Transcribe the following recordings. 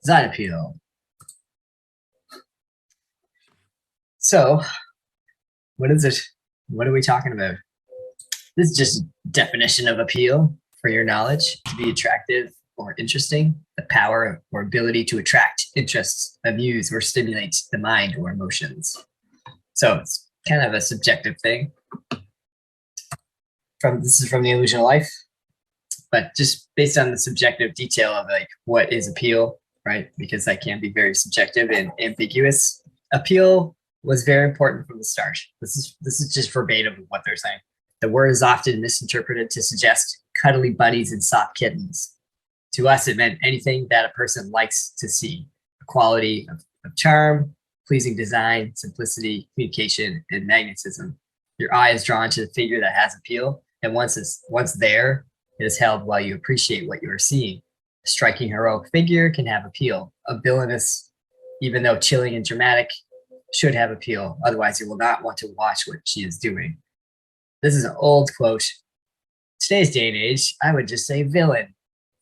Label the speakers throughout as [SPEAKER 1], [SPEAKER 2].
[SPEAKER 1] Design appeal. So, what is it? What are we talking about? This is just a definition of appeal for your knowledge: to be attractive or interesting, the power or ability to attract, interest, amuse, or stimulate the mind or emotions. So it's kind of a subjective thing. This is from The Illusion of Life, but just based on the subjective detail of like what is appeal, right? Because that can be very subjective and ambiguous. Appeal was very important from the start. This is just verbatim of what they're saying. The word is often misinterpreted to suggest cuddly buddies and soft kittens. To us, it meant anything that a person likes to see: a quality of charm, pleasing design, simplicity, communication, and magnetism. Your eye is drawn to the figure that has appeal, and once there, it is held while you appreciate what you are seeing. A striking heroic figure can have appeal. A villainous, even though chilling and dramatic, should have appeal. Otherwise, you will not want to watch what she is doing. This is an old quote. Today's day and age, I would just say villain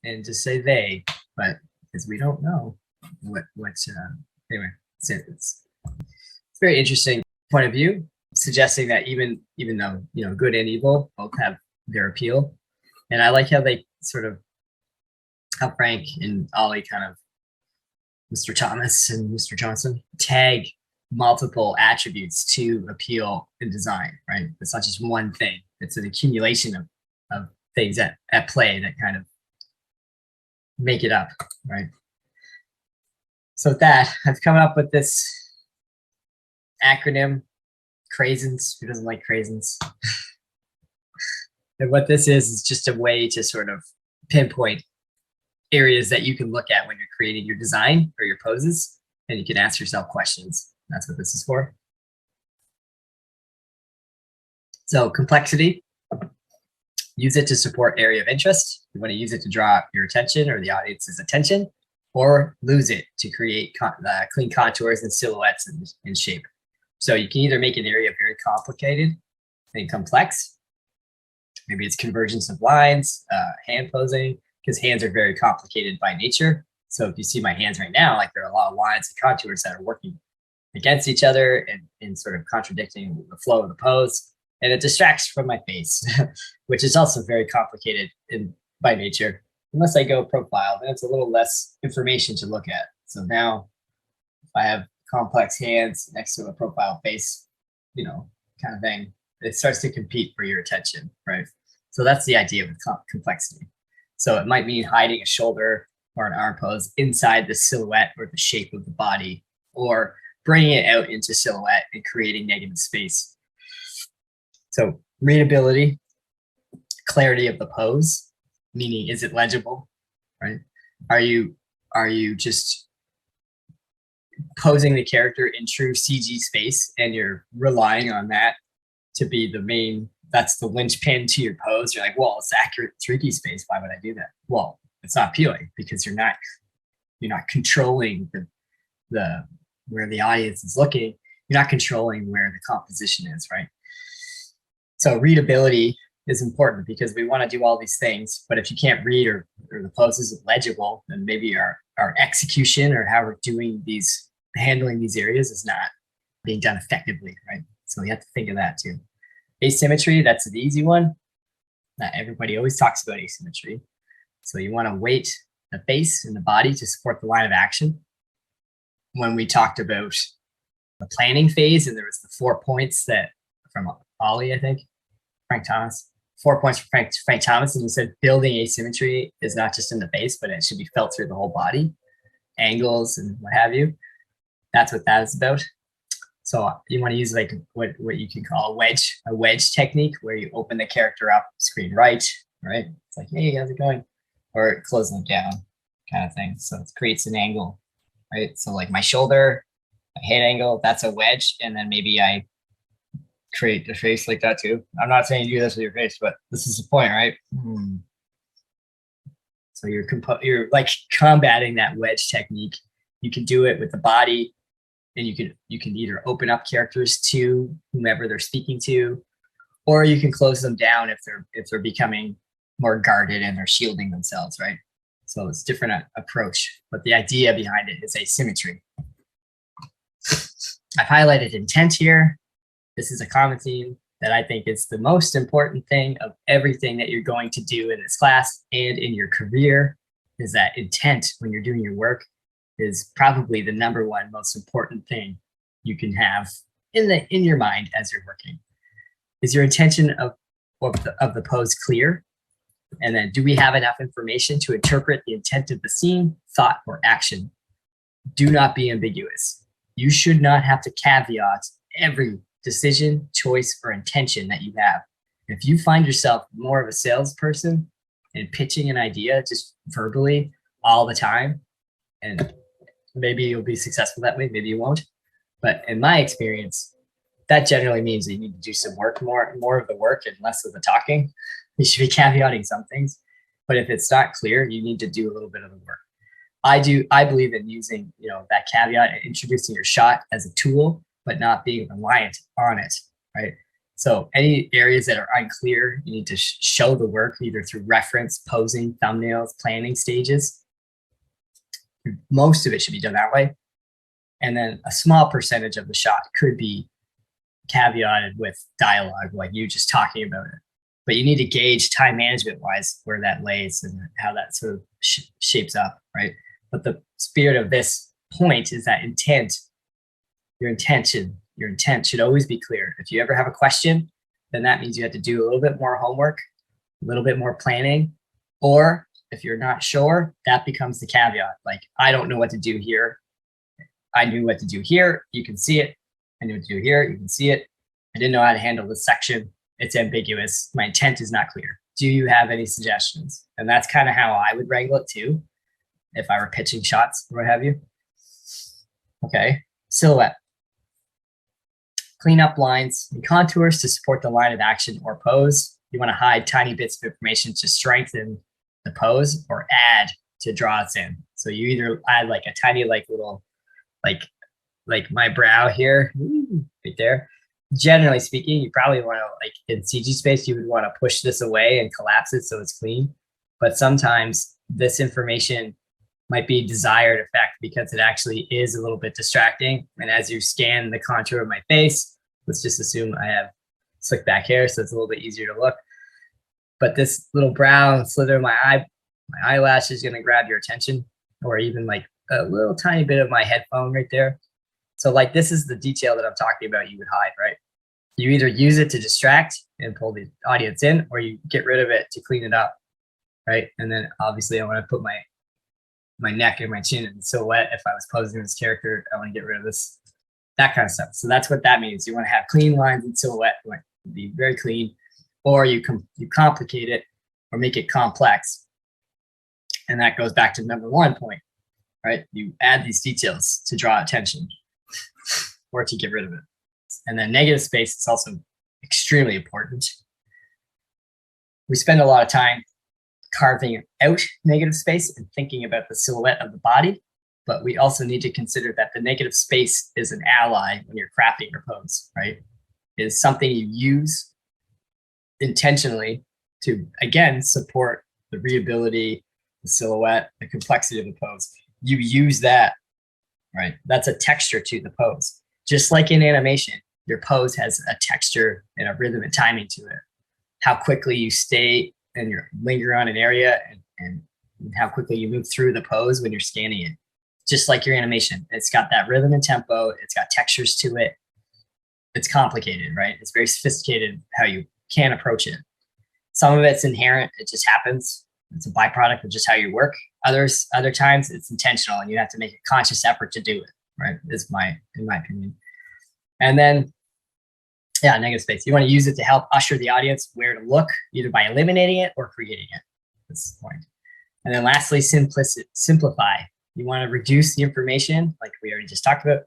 [SPEAKER 1] and just say they, but because we don't know what anyway, it's very interesting point of view, suggesting that even though, you know, good and evil both have their appeal. And I like how they sort of, how Frank and Ollie kind of, Mr. Thomas and Mr. Johnson, tag multiple attributes to appeal in design, right? It's not just one thing. It's an accumulation of things at play that kind of make it up, right? So with that, I've come up with this acronym, Craisins. Who doesn't like Craisins? And what this is just a way to sort of pinpoint areas that you can look at when you're creating your design or your poses, and you can ask yourself questions. That's what this is for. So complexity, use it to support area of interest. You want to use it to draw your attention or the audience's attention, or lose it to create clean contours and silhouettes and shape. So you can either make an area very complicated and complex. Maybe it's convergence of lines, hand posing, because hands are very complicated by nature. So if you see my hands right now, like there are a lot of lines and contours that are working against each other and sort of contradicting the flow of the pose. And it distracts from my face, which is also very complicated by nature. Unless I go profile, then it's a little less information to look at. So now if I have complex hands next to a profile face, you know, kind of thing, it starts to compete for your attention, right? So that's the idea with complexity. So it might mean hiding a shoulder or an arm pose inside the silhouette or the shape of the body, or bringing it out into silhouette and creating negative space. So readability, clarity of the pose, meaning is it legible, right? Are you just posing the character in true CG space and you're relying on that to be the main, that's the linchpin to your pose? You're like, well, it's accurate 3D space. Why would I do that? Well, it's not appealing because you're not controlling the where the audience is looking. You're not controlling where the composition is, right? So readability is important because we want to do all these things, but if you can't read or the pose isn't legible, then maybe our execution or how we're doing these, handling these areas is not being done effectively, right? So we have to think of that too. Asymmetry, that's the easy one. Not everybody always talks about asymmetry. So you want to weight the face and the body to support the line of action. When we talked about the planning phase, and there was the 4 points that from Ollie, I think, Frank Thomas, 4 points for Frank Thomas, and he said building asymmetry is not just in the face, but it should be felt through the whole body, angles and what have you. That's what that is about. So you want to use like what you can call a wedge technique, where you open the character up, screen right? It's like, hey, how's it going? Or close them down, kind of thing. So it creates an angle, right? So like my shoulder, my head angle, that's a wedge, and then maybe I create the face like that too. I'm not saying you do this with your face, but this is the point, right? So you're like combating that wedge technique. You can do it with the body, and you can either open up characters to whomever they're speaking to, or you can close them down if they're becoming more guarded and they're shielding themselves, right? So it's different approach, but the idea behind it is asymmetry. I've highlighted intent here. This is a common theme that I think is the most important thing of everything that you're going to do in this class and in your career, is that intent when you're doing your work is probably the number one most important thing you can have in your mind as you're working. Is your intention of the pose clear? And then, do we have enough information to interpret the intent of the scene, thought, or action? Do not be ambiguous. You should not have to caveat every decision, choice, or intention that you have. If you find yourself more of a salesperson and pitching an idea just verbally all the time, and maybe you'll be successful that way, maybe you won't. But in my experience, that generally means that you need to do some work, more of the work and less of the talking. You should be caveating some things, but if it's not clear, you need to do a little bit of the work. I believe in using, that caveat and introducing your shot as a tool, but not being reliant on it, right? So any areas that are unclear, you need to show the work either through reference, posing, thumbnails, planning stages. Most of it should be done that way. And then a small percentage of the shot could be caveated with dialogue, like you just talking about it. But you need to gauge time management wise where that lays and how that sort of shapes up, right? But the spirit of this point is that your intent should always be clear. If you ever have a question, then that means you have to do a little bit more homework, a little bit more planning, or if you're not sure, that becomes the caveat. Like, I don't know what to do here. I knew what to do here. You can see it. I knew what to do here. You can see it. I didn't know how to handle this section. It's ambiguous. My intent is not clear. Do you have any suggestions? And that's kind of how I would wrangle it too, if I were pitching shots or what have you. Okay, silhouette. Clean up lines and contours to support the line of action or pose. You want to hide tiny bits of information to strengthen the pose or add to draw us in. So you either add like a tiny little like my brow here, right there. Generally speaking, you probably want to, in CG space, you would want to push this away and collapse it so it's clean. But sometimes this information might be desired effect because it actually is a little bit distracting. And as you scan the contour of my face, let's just assume I have slick back hair, so it's a little bit easier to look. But this little brow slither of my eyelash is going to grab your attention, or even like a little tiny bit of my headphone right there. So like, this is the detail that I'm talking about you would hide, right? You either use it to distract and pull the audience in, or you get rid of it to clean it up, right? And then obviously I want to put my neck and my chin in the silhouette. If I was posing this character, I want to get rid of this, that kind of stuff. So that's what that means. You want to have clean lines in silhouette, like be very clean, or you complicate it or make it complex. And that goes back to number one point, right? You add these details to draw attention or to get rid of it. And then negative space is also extremely important. We spend a lot of time carving out negative space and thinking about the silhouette of the body, but we also need to consider that the negative space is an ally when you're crafting your pose, right? It is something you use intentionally to, again, support the readability, the silhouette, the complexity of the pose. You use that, right? That's a texture to the pose. Just like in animation, your pose has a texture and a rhythm and timing to it. How quickly you stay and you linger on an area and how quickly you move through the pose when you're scanning it. Just like your animation, it's got that rhythm and tempo. It's got textures to it. It's complicated, right? It's very sophisticated how you can approach it. Some of it's inherent. It just happens. It's a byproduct of just how you work. Other times it's intentional and you have to make a conscious effort to do it, right? In my opinion. And then, yeah, negative space. You want to use it to help usher the audience where to look, either by eliminating it or creating it. That's the point. And then lastly, simplify. You want to reduce the information, like we already just talked about.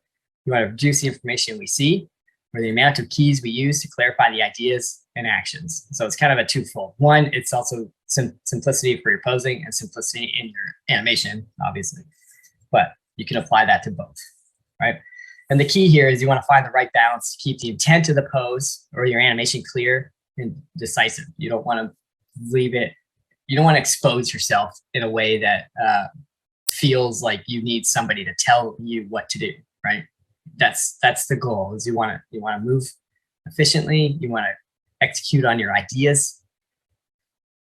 [SPEAKER 1] You want to reduce the information we see or the amount of keys we use to clarify the ideas and actions. So it's kind of a twofold. One, it's also simplicity for your posing and simplicity in your animation, obviously. But you can apply that to both, right? And the key here is you want to find the right balance to keep the intent of the pose or your animation clear and decisive. You don't want to leave it you don't want to expose yourself in a way that feels like you need somebody to tell you what to do, right? That's the goal. Is you want to move efficiently. You want to execute on your ideas,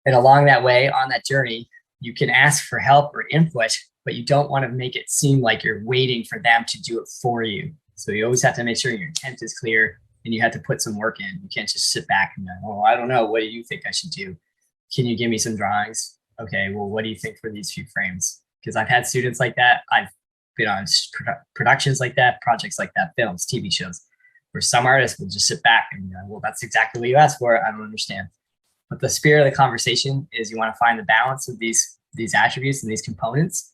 [SPEAKER 1] and along that way, on that journey, you can ask for help or input, but you don't want to make it seem like you're waiting for them to do it for you. So you always have to make sure your intent is clear, and you have to put some work in. You can't just sit back and go, "Oh, I don't know. What do you think I should do? Can you give me some drawings? Okay, well, what do you think for these few frames?" Because I've had students like that. I've been on productions like that, projects like that, films, TV shows, where some artists will just sit back and go, "Well, that's exactly what you asked for. I don't understand." But the spirit of the conversation is you want to find the balance of these attributes and these components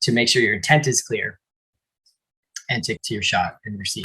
[SPEAKER 1] to make sure your intent is clear and to your shot and your scene.